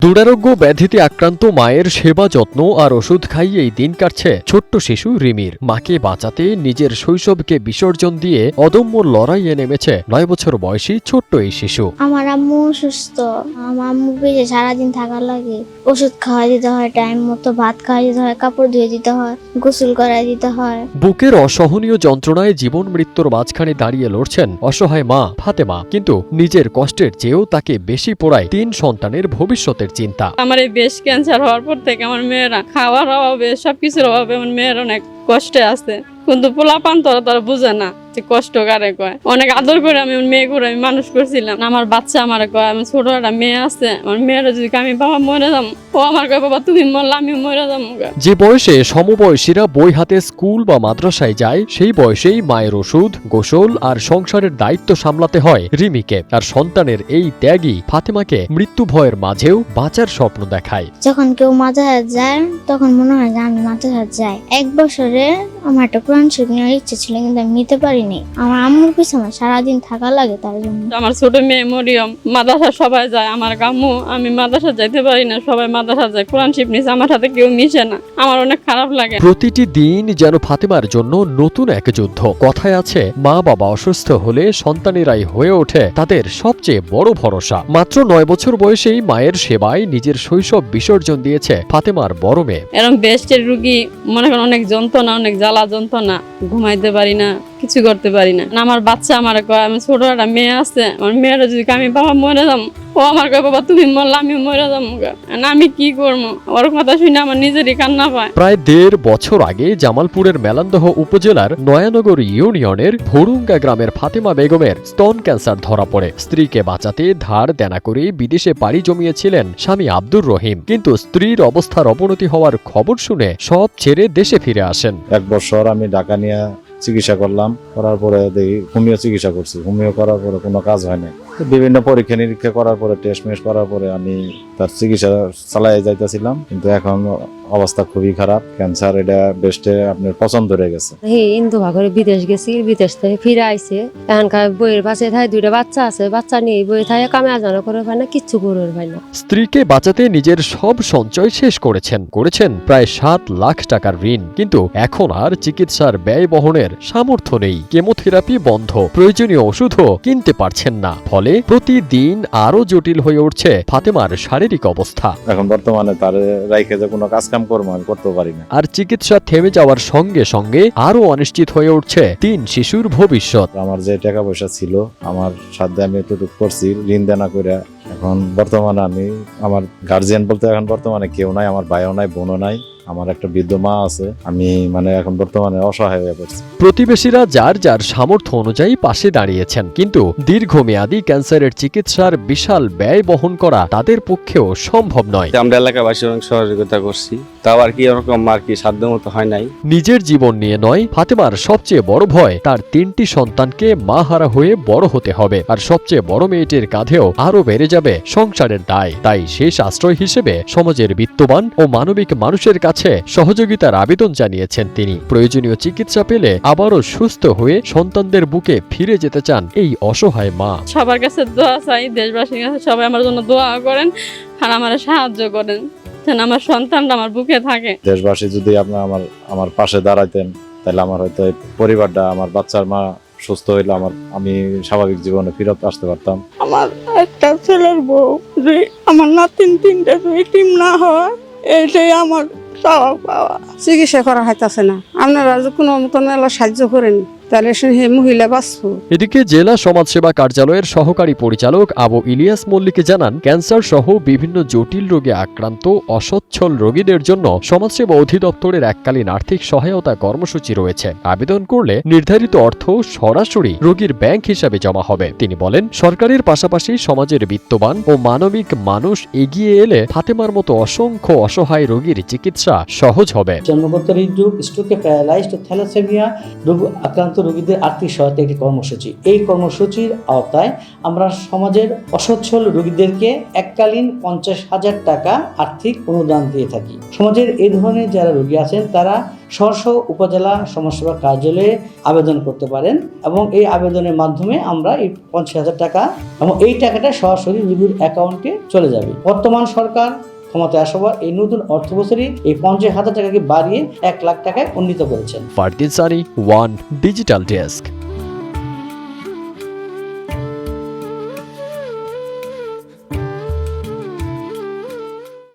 দুরারোগ্য ব্যাধিতে আক্রান্ত মায়ের সেবা যত্ন আর ওষুধ খাইয়েই দিন কাটছে ছোট্ট শিশু রিমির। মাকে বাঁচাতে নিজের শৈশবকে বিসর্জন দিয়ে অদম্য লড়াইয়ে নেমেছে 9 বছর বয়সী ছোট্ট এই শিশু। আমার আম্মু অসুস্থ, আমার আম্মু পেটে সারাদিন থাকার লাগে। ওষুধ খাওয়াই দিতে হয়, টাইম মতো ভাত খাওয়াই দিতে হয়, কাপড় ধুয়ে দিতে হয়, গোসল করাই দিতে হয়। বুকের অসহনীয় যন্ত্রণায় জীবন মৃত্যুর মাঝখানে দাঁড়িয়ে লড়ছেন অসহায় মা ফাতেমা। কিন্তু নিজের কষ্টের চেয়েও তাকে বেশি পোড়ায় 3 সন্তানের ভবিষ্যতের চিন্তা। আমার এই ব্রেস্ট ক্যান্সার হওয়ার পর থেকে আমার মেয়েরা খাওয়ার অভাবে সবকিছুর অভাবে আমার মেয়েরা অনেক কষ্টে আছে, কিন্তু পোলাপান তারা বুঝে না যে কষ্ট কারে কয়। অনেক আদর করে আমি মেয়ে করে আমি মানুষ করছিলাম। আমার বাচ্চা আমার কয়, আমি ছোট একটা মেয়ে আছে, আমার মেয়েরা যদি আমি বাবা মরে যাম, ও আমার কয় বাবা তুমি মরলে আমি মরে যাম। যে বয়সে সমবয়সীরা বই হাতে স্কুল বা মাদ্রাসায় যায়, সেই বয়সেই মায়ের ওষুধ, গোসল আর সংসারের দায়িত্ব সামলাতে হয় রিমিকে। আর সন্তানের এই ত্যাগই ফাতেমাকে মৃত্যু ভয়ের মাঝেও বাঁচার স্বপ্ন দেখায়। যখন কেউ মাদ্রাসা যায় তখন মনে হয় যে আমি মাদ্রাসা যাই। 1 বছরে আমার একটা কোরআন শরীফ নেওয়ার ইচ্ছে ছিল, কিন্তু আমি নিতে পারিনি। আমার আম্মুর পিছনে আমার সারাদিন থাকা লাগে তার জন্য। আমার ছোট মেয়ে মরিয়ম মাদ্রাসা সবাই যায়, আমার আম্মু আমি মাদ্রাসা যাইতে পারি না, সবাই মাদ্রাসা যায়, কোরআন শরীফ নিছে, আমার সাথে কেউ মিশে না, আমার অনেক খারাপ লাগে। প্রতিটি দিন যেন ফাতেমার জন্য নতুন এক যুদ্ধ। কথায় আছে, মা বাবা অসুস্থ হলে সন্তানেরাই হয়ে ওঠে তাদের সবচেয়ে বড় ভরসা। মাত্র 9 বছর বয়সেই মায়ের সেবায় নিজের শৈশব বিসর্জন দিয়েছে ফাতেমার বড় মেয়ে। এরকম ব্রেস্টের রুগী মনে করেন অনেক যন্ত্রণা, অনেক জ্বালা যন্ত্রণা, ঘুমাইতে পারি না, কিছু করতে পারি না। আমার বাচ্চা আমার কয়, আমি ছোট একটা মেয়ে আছে, আমার মেয়েরা যদি আমি বাবা মরে যাম, ও আমার কয় বাবা তুমি মরলে আমি মরে যাম। আমি কি করবো? ওর কথা শুনে আমার নিজেরই কান্না পায়। প্রায় 1.5 বছর আগে জামালপুরের মেলান্দহ উপজেলার নয়ানগর ইউনিয়নের ভুরুঙ্গা গ্রামের ফাতেমা বেগমের স্তন ক্যান্সার ধরা পড়ে। স্ত্রীকে বাঁচাতে ধার দেনা করে বিদেশে পাড়ি জমিয়েছিলেন স্বামী আব্দুর রহিম, কিন্তু স্ত্রীর অবস্থার অবনতি হওয়ার খবর শুনে সব ছেড়ে দেশে ফিরে আসেন। 1 বছর আমি ঢাকা নিয়ে চিকিৎসা করলাম, করার পরে দেখি হোমিও চিকিৎসা করছি, হোমিও করার পরে কোনো কাজ হয় না। বিভিন্ন পরীক্ষা নিরীক্ষা করার পরে, টেস্ট মেস্ট করার পরে আমি তার চিকিৎসা চালাই যাইতেছিলাম, কিন্তু এখন অবস্থা খুবই খারাপ। ক্যান্সার এটা বেস্টে আপনার পছন্দ ধরে গেছে। ইন্দু ভাগরে বিদেশ গেছি, বিদেশ থেকে ফিরে আইছে। এখানকার বইয়ের পাশে থাকে 2টা বাচ্চা আছে, বাচ্চা নিয়ে বই থাকে কামে আজানো করে পায় না, কিচ্ছু করে পায় না। স্ত্রীকে বাঁচাতে নিজের সব সঞ্চয় শেষ করেছেন প্রায় 7 লাখ টাকার ঋণ। কিন্তু এখন আর চিকিৎসার ব্যয় বহনের সামর্থ্য নেই। কেমোথেরাপি বন্ধ, প্রয়োজনীয় ওষুধও কিনতে পারছেন না। ফলে প্রতিদিন আরো জটিল হয়ে উঠছে ফাতেমার শারীরিক অবস্থা। এখন বর্তমানে তার রাইখে যে কোনো কাজ কাম করবো আমি করতে পারি না। আর চিকিৎসা থেমে যাওয়ার সঙ্গে সঙ্গে আরো অনিশ্চিত হয়ে উঠছে 3 শিশুর ভবিষ্যৎ। আমার যে টাকা পয়সা ছিল আমার সাথে আমি এতটুকু করছি ঋণ দেনা করে। এখন বর্তমানে আমি আমার গার্জিয়ান বলতে এখন বর্তমানে কেউ নাই, আমার ভাইও নাই, বোনও নাই, আমার একটা বৃদ্ধ মা আছে। আমি এখন বর্তমানে অসহায় হয়ে পড়ছি। প্রতিবেশীরা যার যার সামর্থ্য অনুযায়ী পাশে দাঁড়িয়েছেন, কিন্তু দীর্ঘমেয়াদী ক্যান্সারের চিকিৎসার বিশাল ব্যয় বহন করা তাদের পক্ষেও সম্ভব নয়। আমরা এলাকাবাসী অনেক সহযোগিতা করছি, তাও আর কি ওরকম আর কি সাধ্য মতো হয় নাই। নিজের জীবন নিয়ে নয়, ফাতেমার সবচেয়ে বড় ভয় তার 3টি সন্তানকে মা হারা হয়ে বড় হতে হবে। আর সবচেয়ে বড় মেয়েটির কাঁধেও আরো বেড়ে যাবে সংসারের দায়। তাই শেষ আশ্রয় হিসেবে সমাজের বিত্তবান ও মানবিক মানুষের কাছে সহযোগিতার আবেদন জানিয়েছেন তিনি। প্রয়োজনীয় চিকিৎসা পেলে আবারও সুস্থ হয়ে সন্তানদের বুকে ফিরে যেতে চান এই অসহায় মা। সবার কাছে দোয়া চাই, দেশবাসীর কাছে সবাই আমার জন্য দোয়া করেন আর আমার সাহায্য করেন, যেন আমার সন্তানটা আমার বুকে থাকে। দেশবাসী যদি আপনার আমার পাশে দাঁড়াইতেন, তাহলে আমার হয়তো এই পরিবারটা, আমার বাচ্চার মা সুস্থ হইলে আমি স্বাভাবিক জীবনে ফিরত আসতে পারতাম। আমার একটা ছেলের বউ, যে আমার নাতিন 3টে টিম না হয়, এইটাই আমার চাওয়া পাওয়া। চিকিৎসা করা হইতাছে না, আপনারা যে কোনো মতন সাহায্য করেন, তাহলে সে মহিলা বাঁচবো। এদিকে জেলা সমাজসেবা কার্যালয়ের সহকারী পরিচালক আবু ইলিয়াস মল্লিক জানান, ক্যান্সার সহ বিভিন্ন জটিল রোগে আক্রান্ত অসচ্ছল রোগীদের জন্য সমাজসেবা অধিদপ্তরের এককালীন আর্থিক সহায়তা কর্মসূচি রয়েছে। আবেদন করলে নির্ধারিত অর্থ সরাসরি রোগীর ব্যাংক হিসাবে জমা হবে। তিনি বলেন, সরকারের পাশাপাশি সমাজের বিত্তবান ও মানবিক মানুষ এগিয়ে এলে ফাতেমার মতো অসংখ্য অসহায় রোগীর চিকিৎসা সহজ হবে। জন্মগত হৃদরোগ, স্ট্রোকে প্যারালাইজড, থ্যালাসেমিয়া রোগ আক্রান্ত রোগীদের আর্থিক সহায়তা একটি কর্মসূচি। এই কর্মসূচির আওতায় আমরা সমাজের অসচ্ছল রোগীদেরকে এককালীন 50,000 টাকা আর্থিক অনুদান দিয়ে থাকি। সমাজের এই ধরনের যারা রোগী আছেন তারা স্ব উপজেলা সমাজসেবা কার্যালয়ে আবেদন করতে পারেন এবং এই আবেদনের মাধ্যমে আমরা এই 50,000 টাকা এবং এই টাকাটা সরাসরি রোগীর অ্যাকাউন্টে চলে যাবে। বর্তমান সরকার ক্ষমতায় আসার এই নতুন অর্থ বছরে এই 50,000 টাকাকে বাড়িয়ে 1 লাখ টাকায় উন্নীত করেছেন। Fardin Sunny, one digital desk.